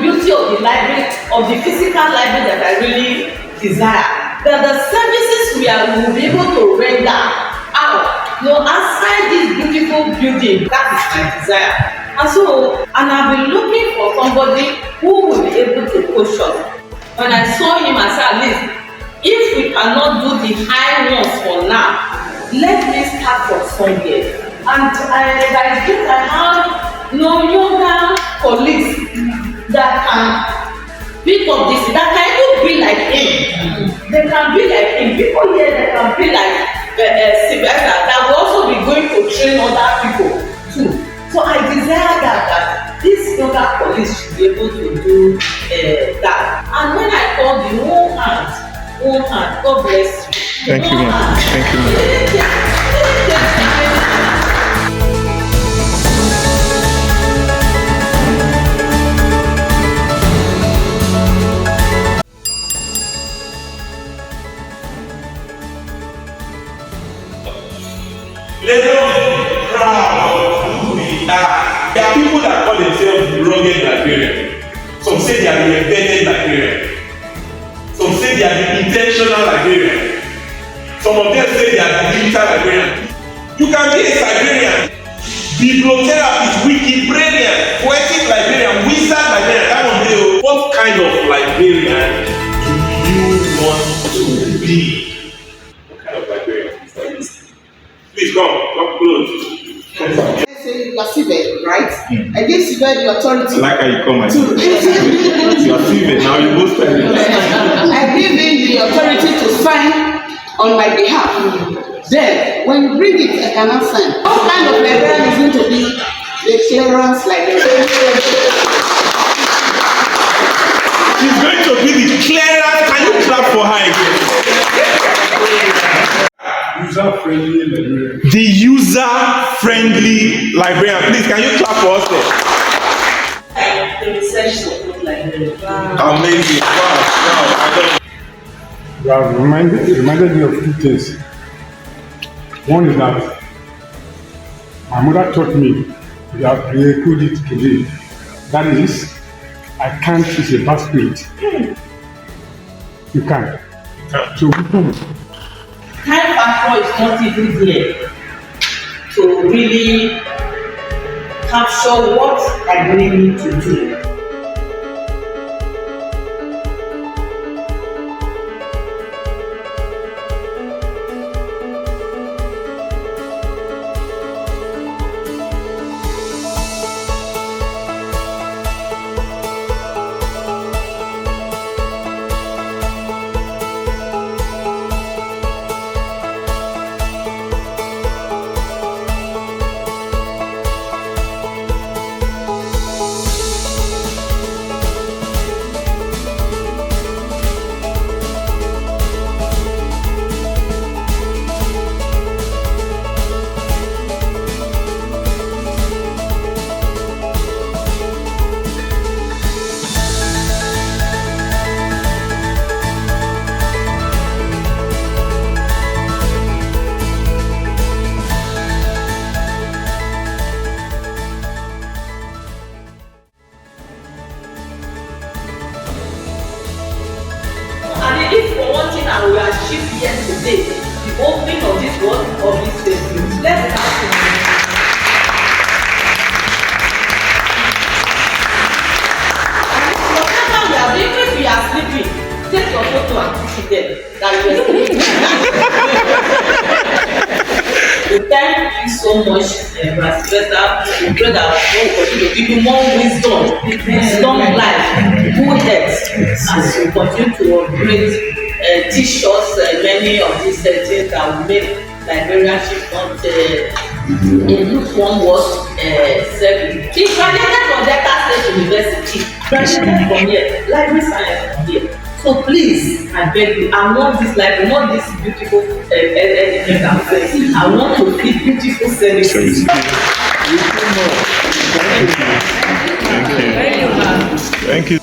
beauty of the library, of the physical library that I really desire. That the services we will be able to render out, outside this beautiful building, that is my desire. And so, I've been looking for somebody who will be able to coach us. When I saw him, I said, at least, if we cannot do the high ones for now, let me start from somewhere. And I have younger colleagues that can pick up this, that can even be like him. They can be like him. People here that can be like Sylvester, that will also be going to train other people too. So I desire that these younger colleagues should be able to do that. And when I call the whole hand, God bless you. Thank you, ma'am. Thank you, ma'am. Let us be proud of who we are. There are people that call themselves the rugged librarian. Some say they are the embedded librarian. Some say they are the intentional librarian. Some of them say they are the digital librarian. You can be a librarian, bibliotherapist, Wikibarian, poetic librarian, wizard librarian. That one day, what kind of librarian do you want to be? What kind of librarian is that? Please come close. I say you are Sylvester, right? I give Sylvester the authority. I like how you call myself. You are Sylvester, now you both tell me. I give him the authority to sign on my behalf. Then, when you bring it, I cannot sign. What kind of librarian is going to be the clearance librarian? She's going to be the clearance. Can you clap for her again? User-friendly librarian. The user-friendly librarian. Please, can you clap for us there? The research support librarian. Amazing. Wow. You have reminded me of two things. One is that my mother taught me, you have re-echoed it today. That is, I can't is a bad spirit. You can't. So Time factor is not even there to really capture what I really need to do. If for one thing I will achieve here today, the opening of this world of this Facebook, let's start with whatever we are doing, if we are sleeping, take your photo and push it there. That you are sleeping. Thank you so much, Sylvester. We pray that God continue to give you more wisdom, life, good health, as you continue to operate. Teach us many of these things that will make librarianship not in lukewarm words. She graduated from Delta State University, graduated from here, library science from here. So please, I beg you, I want this library, not this beautiful editing campaign. I want to feed beautiful services. Thank you.